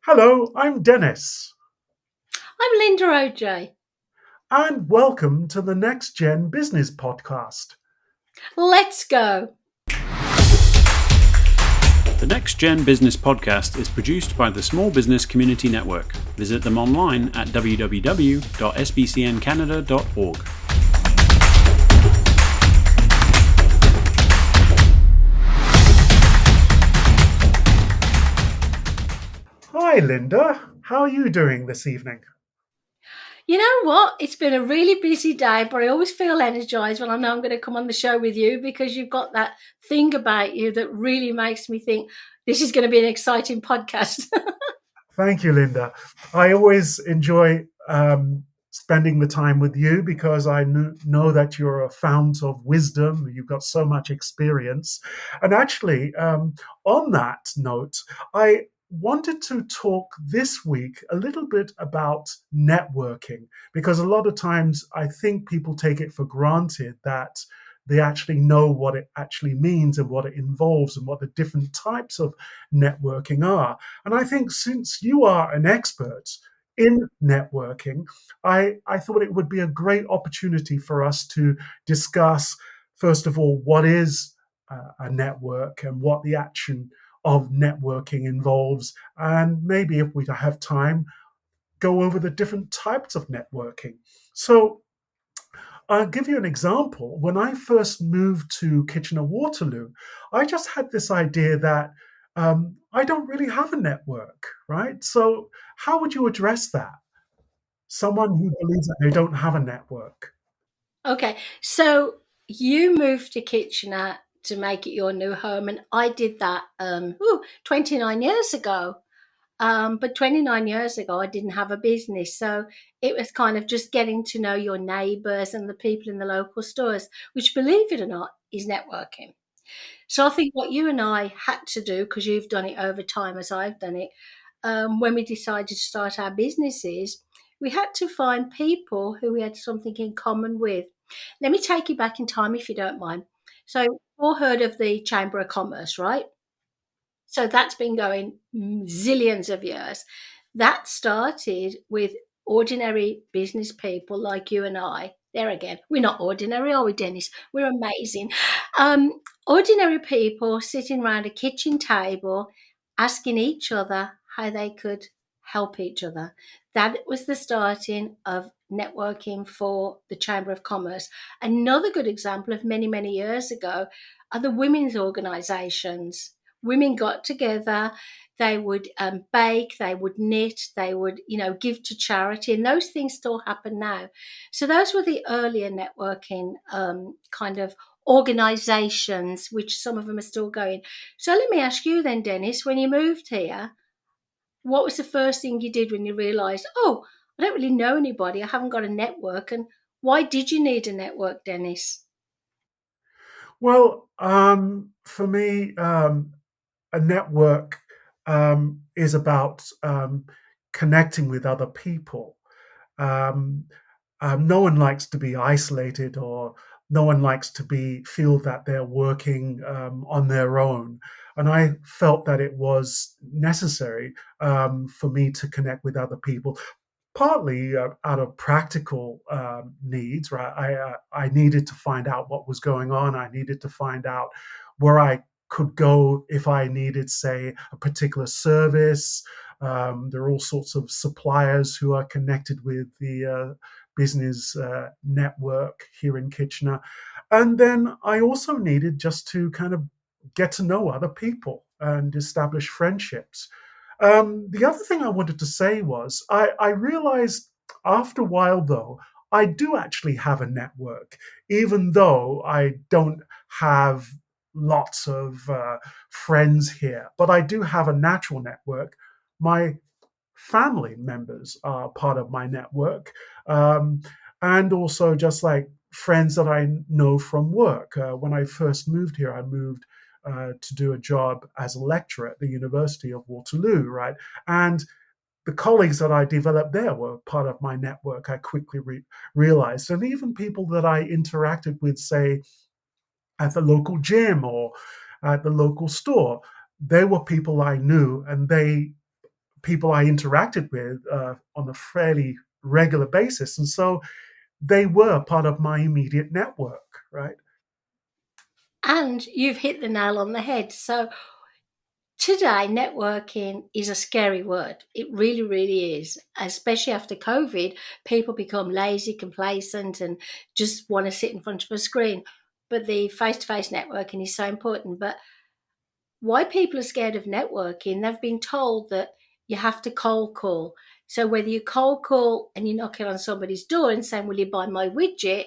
Hello, I'm Dennis, I'm Linda OJ. and welcome to the Next Gen Business Podcast. Let's go. The Next Gen Business Podcast is produced by the Small Business Community Network. Visit them online at www.sbcncanada.org. Hi, Linda. How are you doing this evening? You know what? It's been a really busy day, but I always feel energized when I know I'm going to come on the show with you because you've got that thing about you that really makes me think this is going to be an exciting podcast. Thank you, Linda. I always enjoy spending the time with you because I know that you're a fount of wisdom. You've got so much experience. And actually, on that note, I wanted to talk this week a little bit about networking because a lot of times I think people take it for granted that they actually know what it actually means and what it involves and what the different types of networking are. And I think since you are an expert in networking, I thought it would be a great opportunity for us to discuss, first of all, what is a network and what the action of networking involves. And maybe if we have time, go over the different types of networking. So, I'll give you an example. When I first moved to Kitchener Waterloo, I just had this idea that I don't really have a network, right? So, how would you address that? Someone who believes that they don't have a network. Okay, so you moved to Kitchener to make it your new home, and I did that 29 years ago. But 29 years ago, I didn't have a business. So it was kind of just getting to know your neighbours and the people in the local stores, which, believe it or not, is networking. So I think what you and I had to do, because you've done it over time as I've done it, when we decided to start our businesses, we had to find people who we had something in common with. Let me take you back in time if you don't mind. So, you've all heard of the Chamber of Commerce, right? So that's been going zillions of years. That started with ordinary business people like you and I. There again, we're not ordinary, are we, Dennis? We're amazing. Ordinary people sitting around a kitchen table asking each other how they could help each other. That was the starting of networking for the Chamber of Commerce. Another good example of many, many years ago are the women's organisations. Women got together, they would bake, they would knit, they would, give to charity, and those things still happen now. So those were the earlier networking kind of organisations, which some of them are still going. So let me ask you then, Dennis, when you moved here, what was the first thing you did when you realised, oh, I don't really know anybody, I haven't got a network, and why did you need a network, Dennis? Well, for me, a network is about connecting with other people. Um, no one likes to be isolated, or no one likes to be feel that they're working on their own. And I felt that it was necessary for me to connect with other people, partly out of practical needs. Right, I needed to find out what was going on. I needed to find out where I could go if I needed, say, a particular service. There are all sorts of suppliers who are connected with the business network here in Kitchener. And then I also needed just to kind of get to know other people and establish friendships. The other thing I wanted to say was I realized after a while, though, I do actually have a network, even though I don't have lots of friends here, but I do have a natural network. My family members are part of my network, um, and also just like friends that I know from work. When I first moved here, I moved to do a job as a lecturer at the University of Waterloo, right? And the colleagues that I developed there were part of my network. I quickly realized, and even people that I interacted with, say, at the local gym or at the local store, they were people I knew, and they people I interacted with on a fairly regular basis. And so they were part of my immediate network, right? And you've hit the nail on the head. So today, networking is a scary word. It really, really is. Especially after COVID, people become lazy, complacent, and just want to sit in front of a screen. But the face to face networking is so important. But why people are scared of networking, they've been told that you have to cold call. So whether you cold call and you're knocking on somebody's door and saying, will you buy my widget?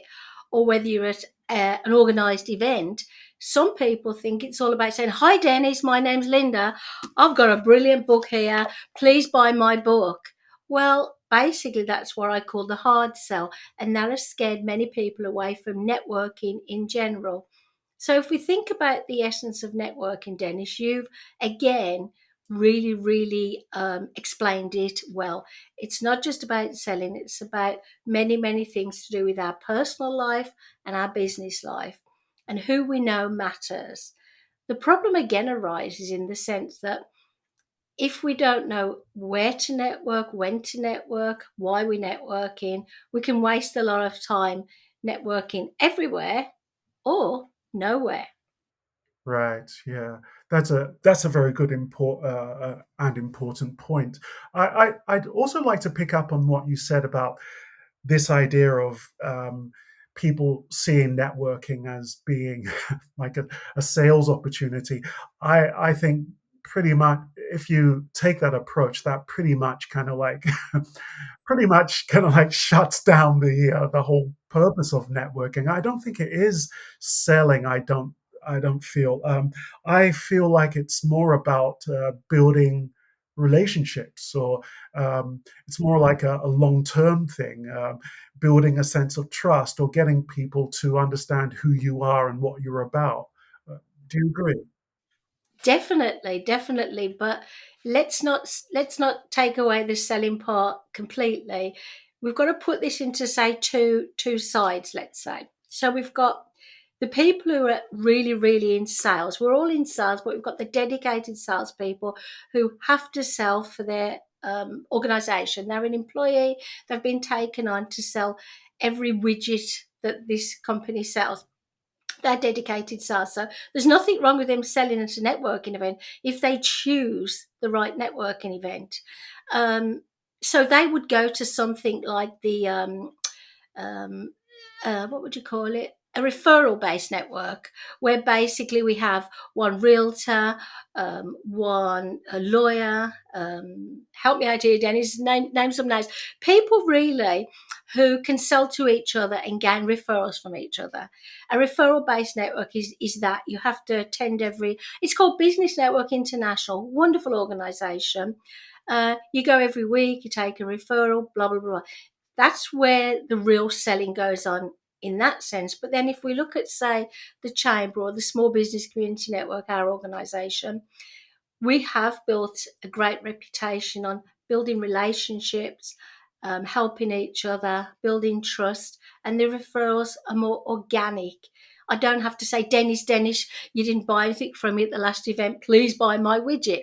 Or whether you're at an organised event, some people think it's all about saying, hi Dennis, my name's Linda. I've got a brilliant book here. Please buy my book. Well, basically that's what I call the hard sell. And that has scared many people away from networking in general. So if we think about the essence of networking, Dennis, you've again really, really explained it well. It's not just about selling, it's about many, many things to do with our personal life and our business life. And who we know matters. The problem again arises in the sense that if we don't know where to network, when to network, why we're networking, we can waste a lot of time networking everywhere or nowhere. Right. Yeah. That's a very good and important point. I'd also like to pick up on what you said about this idea of people seeing networking as being like a sales opportunity. I think pretty much if you take that approach, that pretty much kind of like pretty much kind of like shuts down the whole purpose of networking. I don't think it is selling. I don't feel. I feel like it's more about building relationships, or it's more like a long term thing, building a sense of trust, or getting people to understand who you are and what you're about. Uh, do you agree? Definitely, definitely, but let's not take away the selling part completely. We've got to put this into say two sides, let's say. So we've got the people who are really, really in sales. We're all in sales, but we've got the dedicated salespeople who have to sell for their organisation. They're an employee. They've been taken on to sell every widget that this company sells. They're dedicated sales. So there's nothing wrong with them selling at a networking event if they choose the right networking event. Um, so they would go to something like the um, what would you call it? A referral based network where basically we have one realtor, one a lawyer. Help me out here, Dennis. Name some names. People really who can sell to each other and gain referrals from each other. A referral based network is that you have to attend it's called Business Network International, wonderful organisation. You go every week, you take a referral, blah, blah, blah. That's where the real selling goes on in that sense. But then if we look at, say, the Chamber or the Small Business Community Network, our organisation, we have built a great reputation on building relationships, helping each other, building trust, and the referrals are more organic. I don't have to say, Dennis, you didn't buy anything from me at the last event. Please buy my widget.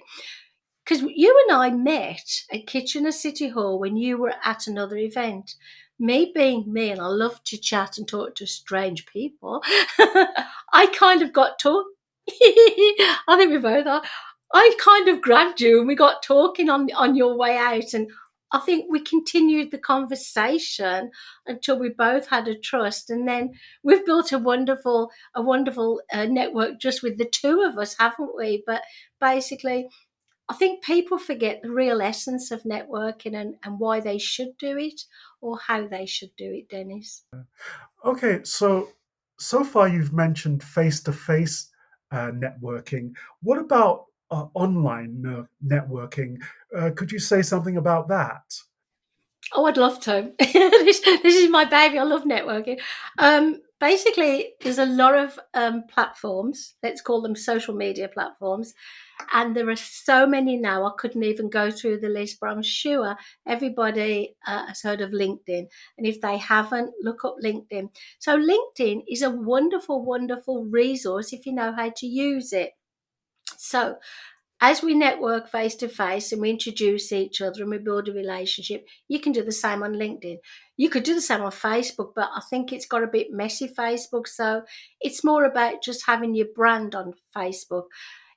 Because you and I met at Kitchener City Hall when you were at another event. Me being me, and I love to chat and talk to strange people, I kind of got talk. I think we both are. I kind of grabbed you and we got talking on your way out, and I think we continued the conversation until we both had a trust, and then we've built a wonderful network just with the two of us, haven't we? But basically, I think people forget the real essence of networking and why they should do it or how they should do it, Dennis. Okay, so far you've mentioned face-to-face networking. What about online networking? Could you say something about that? Oh, I'd love to. This is my baby. I love networking. Basically, there's a lot of platforms, let's call them social media platforms, and there are so many now, I couldn't even go through the list, but I'm sure everybody has heard of LinkedIn. And if they haven't, look up LinkedIn. So, LinkedIn is a wonderful, wonderful resource if you know how to use it. So, as we network face to face and we introduce each other and we build a relationship, you can do the same on LinkedIn. You could do the same on Facebook, but I think it's got a bit messy, Facebook. So it's more about just having your brand on Facebook.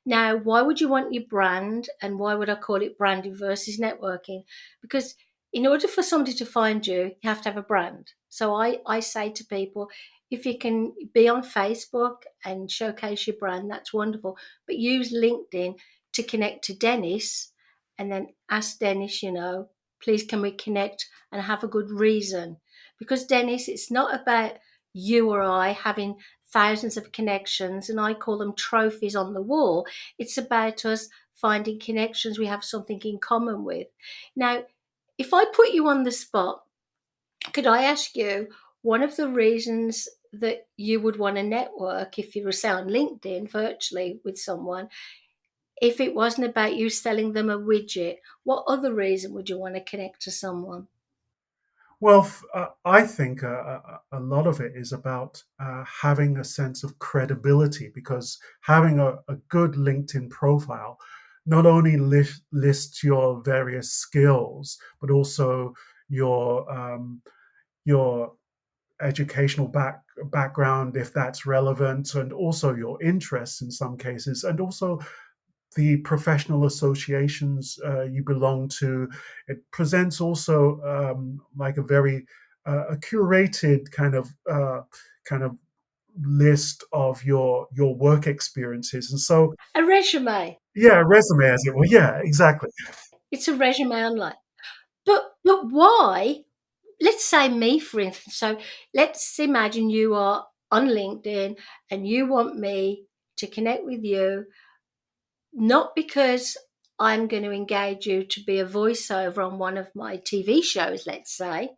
Now, why would you want your brand, and why would I call it branding versus networking? Because in order for somebody to find you, you have to have a brand. So I say to people, if you can be on Facebook and showcase your brand, that's wonderful. But use LinkedIn to connect to Dennis, and then ask Dennis, please can we connect and have a good reason? Because Dennis, it's not about you or I having thousands of connections, and I call them trophies on the wall. It's about us finding connections we have something in common with. Now, if I put you on the spot, could I ask you one of the reasons that you would want to network if you were, say, on LinkedIn virtually with someone, if it wasn't about you selling them a widget? What other reason would you want to connect to someone? Well, I think a lot of it is about having a sense of credibility, because having a good LinkedIn profile not only lists your various skills, but also your your educational background, if that's relevant, and also your interests in some cases, and also the professional associations you belong to. It presents also like a very a curated kind of list of your work experiences, and so A resume. yeah, a resume as it were. Yeah, exactly. It's a resume online. But why? Let's say me, for instance. So let's imagine you are on LinkedIn and you want me to connect with you, not because I'm going to engage you to be a voiceover on one of my TV shows, let's say.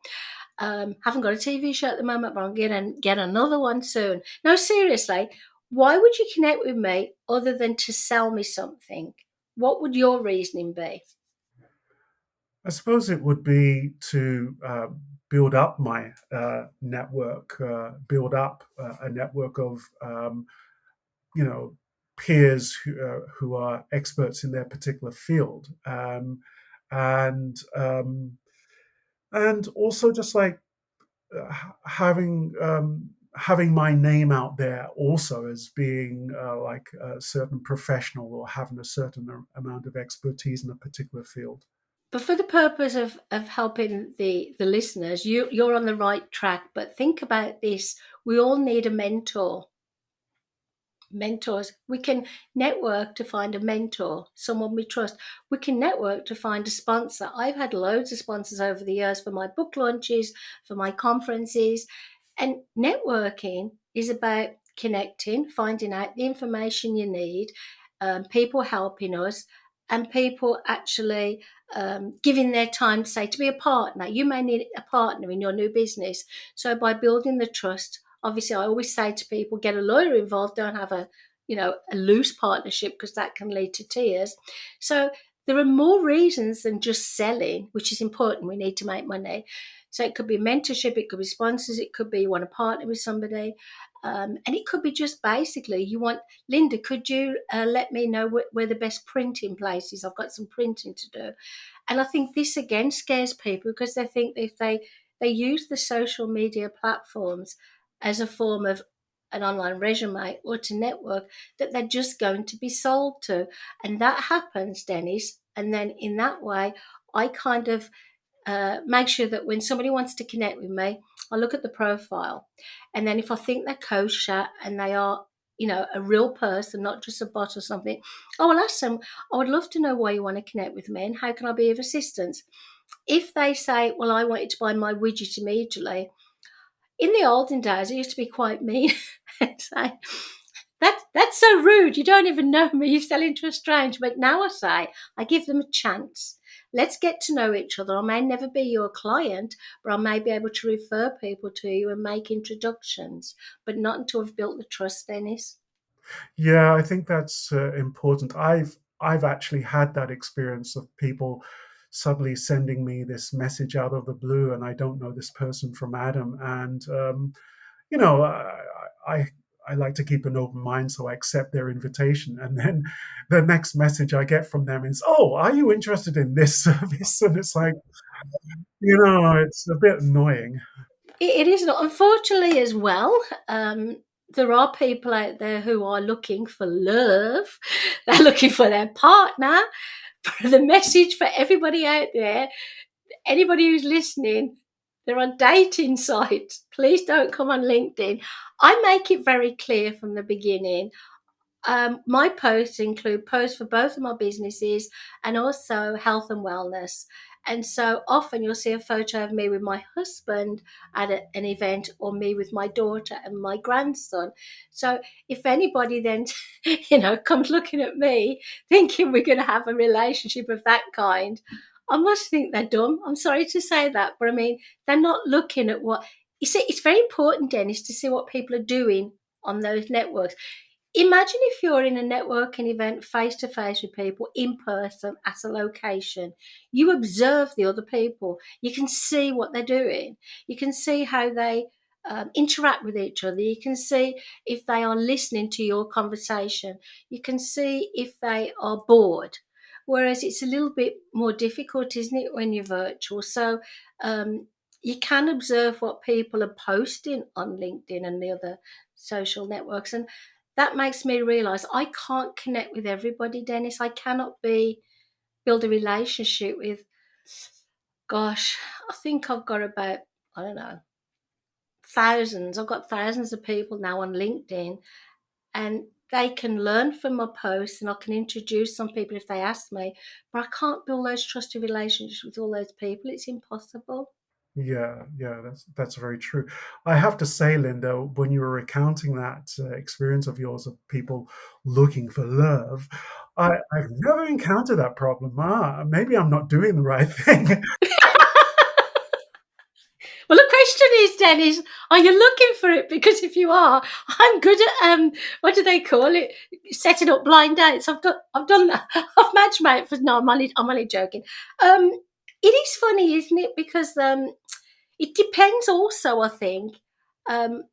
Haven't got a TV show at the moment, but I'm going to get another one soon. No, seriously, why would you connect with me other than to sell me something? What would your reasoning be? I suppose it would be to build up my network, build up a network of you know peers who are experts in their particular field, and and also just like having my name out there also as being like a certain professional or having a certain amount of expertise in a particular field. But for the purpose of helping the listeners, you're on the right track. But think about this: we all need a mentor. Mentors. We can network to find a mentor, someone we trust. We can network to find a sponsor. I've had loads of sponsors over the years for my book launches, for my conferences. And networking is about connecting, finding out the information you need, people helping us, and people actually giving their time, say, to be a partner. You may need a partner in your new business. So by building the trust, obviously, I always say to people, get a lawyer involved. Don't have a loose partnership, because that can lead to tears. So there are more reasons than just selling, which is important. We need to make money. So it could be mentorship, it could be sponsors, it could be you want to partner with somebody. And it could be just basically you want, Linda, could you let me know where the best printing place is? I've got some printing to do. And I think this again scares people, because they think if they use the social media platforms as a form of an online resume or to network, that they're just going to be sold to. And that happens, Dennis. And then in that way, I kind of make sure that when somebody wants to connect with me, I look at the profile. And then if I think they're kosher and they are, a real person, not just a bot or something, I will ask them, I would love to know why you want to connect with me and how can I be of assistance? If they say, well, I wanted to buy my widget immediately, in the olden days, I used to be quite mean and say, that's so rude. You don't even know me. You're selling to a stranger. But now I say, I give them a chance. Let's get to know each other. I may never be your client, but I may be able to refer people to you and make introductions, but not until I've built the trust, Dennis. Yeah, I think that's important. I've actually had that experience of people suddenly sending me this message out of the blue, and I don't know this person from Adam, and you know, I I like to keep an open mind, so I accept their invitation. And then the next message I get from them is, "Oh, are you interested in this service?" And it's like, it's a bit annoying. It is not, unfortunately, as well. There are people out there who are looking for love. They're looking for their partner. For the message for everybody out there, anybody who's listening, they're on dating sites. Please don't come on LinkedIn. I make it very clear from the beginning. My posts include posts for both of my businesses and also health and wellness. And so often you'll see a photo of me with my husband at an event, or me with my daughter and my grandson. So if anybody then, comes looking at me thinking we're going to have a relationship of that kind, I must think they're dumb. I'm sorry to say that, but I mean, they're not looking at what you see. It's very important, Dennis, to see what people are doing on those networks. Imagine if you're in a networking event face to face with people in person at a location. You observe the other people. You can see what they're doing. You can see how they interact with each other. You can see if they are listening to your conversation. You can see if they are bored. Whereas it's a little bit more difficult, isn't it, when you're virtual? So you can observe what people are posting on LinkedIn and the other social networks. And that makes me realize I can't connect with everybody, Dennis. I cannot build a relationship with, gosh, I think I've got about, I don't know, thousands. I've got thousands of people now on LinkedIn, and they can learn from my posts, and I can introduce some people if they ask me, but I can't build those trusted relationships with all those people. It's impossible. Yeah, yeah, that's very true. I have to say, Linda, when you were recounting that experience of yours of people looking for love, I've never encountered that problem. Maybe I'm not doing the right thing. Well, the question is, Dennis, are you looking for it? Because if you are, I'm good at what do they call it? Setting up blind dates. I've done that. I've matchmade for no. I'm only joking. Um, it is funny, isn't it? Because it depends also, I think, um,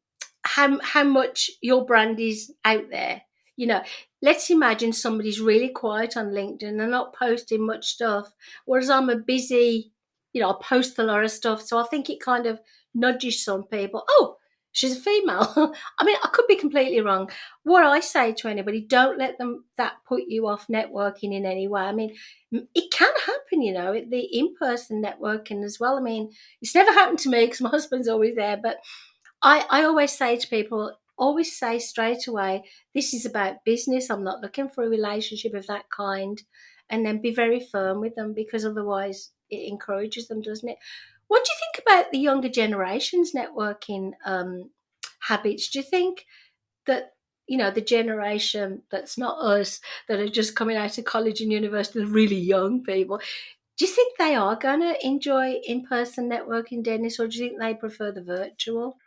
how much your brand is out there. You know, let's imagine somebody's really quiet on LinkedIn. They're not posting much stuff, whereas I'm a busy. I post a lot of stuff, so I think it kind of nudges some people. Oh, she's a female. I mean, I could be completely wrong. What I say to anybody, don't let them that put you off networking in any way. I mean, it can happen, the in-person networking as well. I mean, it's never happened to me because my husband's always there, but I always say to people, always say straight away, this is about business. I'm not looking for a relationship of that kind. And then be very firm with them, because otherwise it encourages them, doesn't it? What do you think about the younger generation's networking habits? Do you think that, the generation that's not us, that are just coming out of college and university, the really young people, do you think they are going to enjoy in-person networking, Dennis, or do you think they prefer the virtual?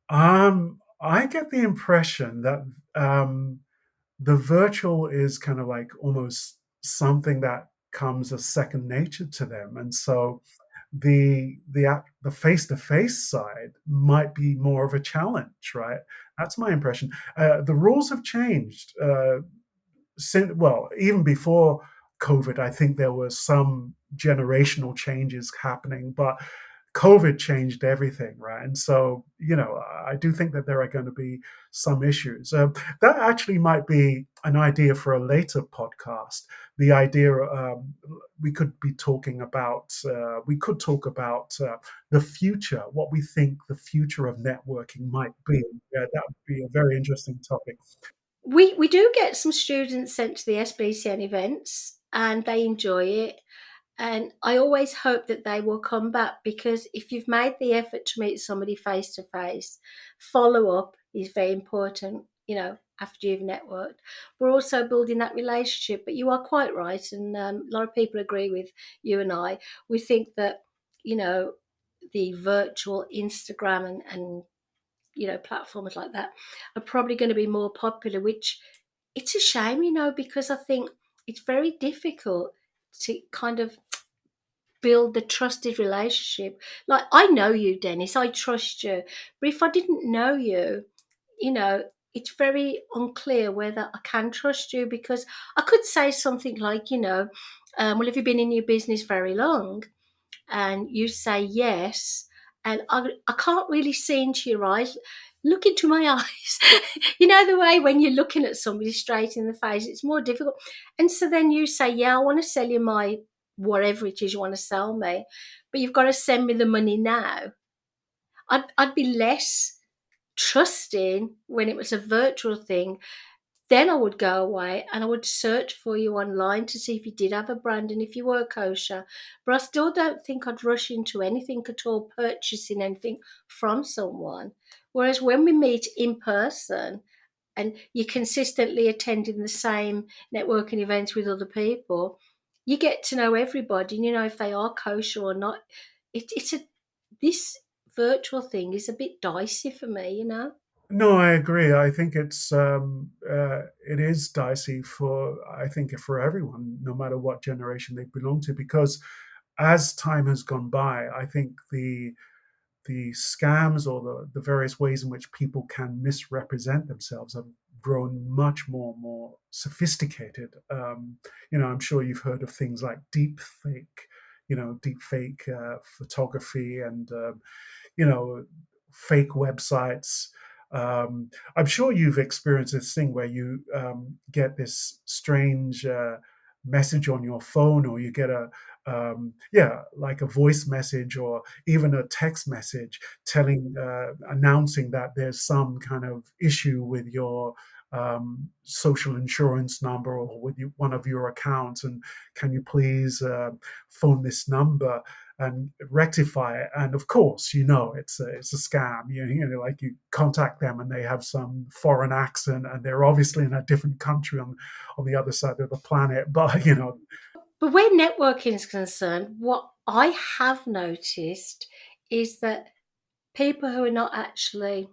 I get the impression that the virtual is kind of like almost something that comes as second nature to them, and so the face to face side might be more of a challenge, right? That's my impression. The rules have changed since, well, even before COVID. I think there were some generational changes happening, but COVID changed everything, right? And so, I do think that there are going to be some issues. That actually might be an idea for a later podcast. The idea we could be talking about, we could talk about the future, what we think the future of networking might be. Yeah, that would be a very interesting topic. We do get some students sent to the SBCN events, and they enjoy it. And I always hope that they will come back, because if you've made the effort to meet somebody face to face, follow up is very important, after you've networked. We're also building that relationship. But you are quite right. And a lot of people agree with you and I. We think that, you know, the virtual Instagram and platforms like that are probably going to be more popular, which it's a shame, because I think it's very difficult to kind of build the trusted relationship. Like, I know you, Dennis, I trust you. But if I didn't know you, you know, it's very unclear whether I can trust you, because I could say something like, well, have you been in your business very long? And you say yes, and I can't really see into your eyes. Look into my eyes. The way when you're looking at somebody straight in the face, it's more difficult. And so then you say, yeah, I want to sell you my whatever it is you want to sell me, but you've got to send me the money now. I'd be less trusting when it was a virtual thing. Then I would go away and I would search for you online to see if you did have a brand and if you were kosher. But I still don't think I'd rush into anything at all, purchasing anything from someone. Whereas when we meet in person and you're consistently attending the same networking events with other people, you get to know everybody and you know if they are kosher or not. It's this virtual thing is a bit dicey for me. No, I agree. I think it is dicey for, I think, for everyone, no matter what generation they belong to, because as time has gone by, I think the scams or the various ways in which people can misrepresent themselves have grown much more sophisticated. I'm sure you've heard of things like deep fake, deep fake photography and you know, fake websites. I'm sure you've experienced this thing where you get this strange message on your phone, or you get like a voice message or even a text message announcing that there's some kind of issue with your social insurance number or with one of your accounts, and can you please phone this number and rectify it. And of course, it's a scam. Like you contact them and they have some foreign accent and they're obviously in a different country on the other side of the planet. But But where networking is concerned, what I have noticed is that people who are not actually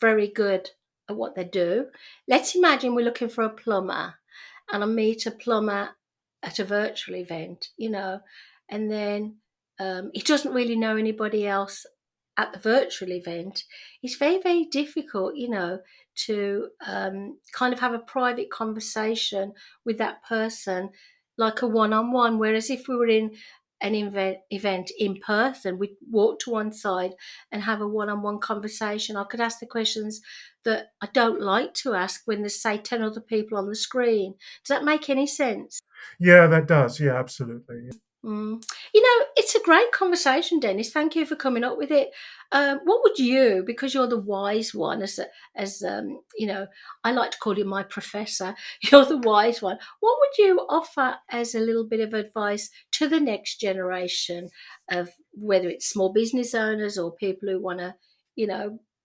very good at what they do. Let's imagine we're looking for a plumber and I meet a plumber at a virtual event, and then he doesn't really know anybody else at the virtual event. It's very, very difficult, to kind of have a private conversation with that person, like a one on one. Whereas if we were in an event in person, we'd walk to one side and have a one-on-one conversation. I could ask the questions that I don't like to ask when there's, say, 10 other people on the screen. Does that make any sense? yeah, that does. Yeah, absolutely. Mm. It's a great conversation, Dennis. Thank you for coming up with it. What would you, because you're the wise one, I like to call you my professor. You're the wise one. What would you offer as a little bit of advice to the next generation of whether it's small business owners or people who want to,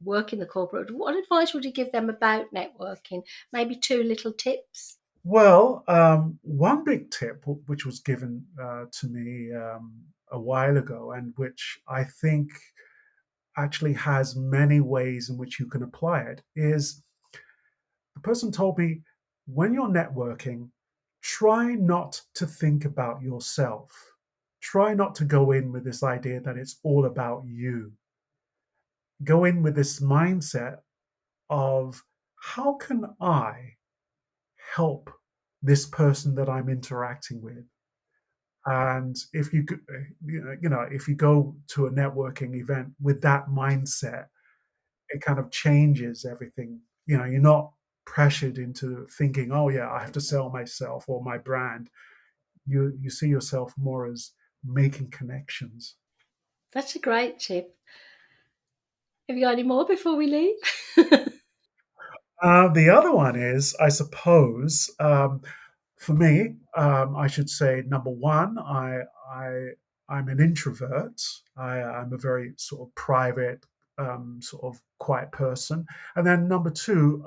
work in the corporate? What advice would you give them about networking? Maybe two little tips. Well, one big tip, which was given to me a while ago, and which I think actually has many ways in which you can apply it, is the person told me, when you're networking, try not to think about yourself. Try not to go in with this idea that it's all about you. Go in with this mindset of, how can I help this person that I'm interacting with? And if if you go to a networking event with that mindset, it kind of changes everything. You're not pressured into thinking, oh yeah, I have to sell myself or my brand. You see yourself more as making connections. That's a great tip. Have you got any more before we leave? The other one is, I suppose, for me, I should say, number one, I I'm an introvert. I'm a very sort of private, sort of quiet person. And then number two,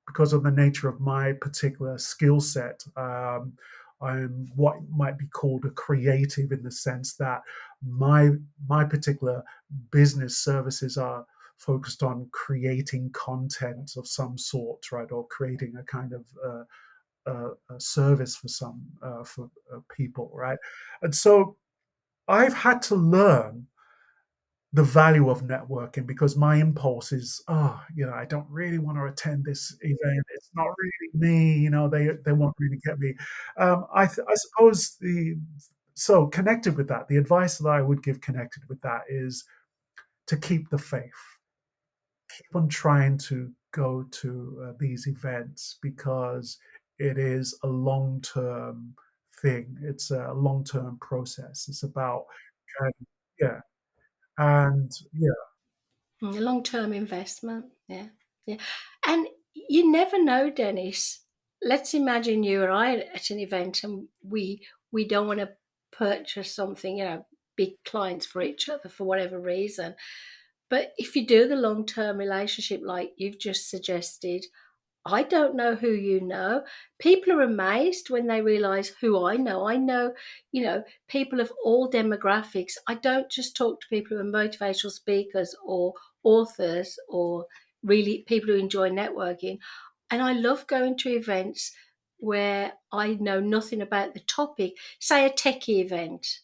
because of the nature of my particular skill set, I'm what might be called a creative, in the sense that my my particular business services are focused on creating content of some sort, right, or creating a kind of a service for some for people, right? And so I've had to learn the value of networking, because my impulse is, oh, I don't really want to attend this event. It's not really me. They won't really get me. I suppose connected with that, the advice that I would give connected with that is to keep the faith, keep on trying to go to these events, because it is a long term thing. It's a long term process. It's about, kind of- yeah, and yeah. A long-term investment. Yeah, yeah. And you never know, Dennis. Let's imagine you or I at an event, and we don't want to purchase something, big clients for each other for whatever reason. But if you do the long-term relationship like you've just suggested, I don't know who you know. People are amazed when they realize who I know. I know, people of all demographics. I don't just talk to people who are motivational speakers or authors or really people who enjoy networking. And I love going to events where I know nothing about the topic, say a techie event,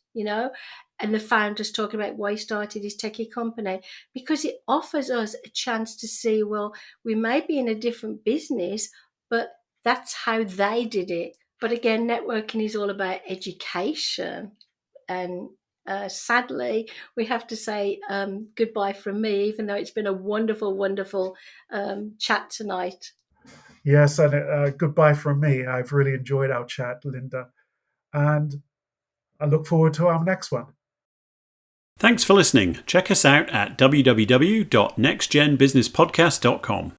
and the founder's talking about why he started his techie company, because it offers us a chance to see, well, we may be in a different business, but that's how they did it. But again, networking is all about education. And sadly, we have to say goodbye from me, even though it's been a wonderful, wonderful chat tonight. Yes, and goodbye from me. I've really enjoyed our chat, Linda, and I look forward to our next one. Thanks for listening. Check us out at www.nextgenbusinesspodcast.com.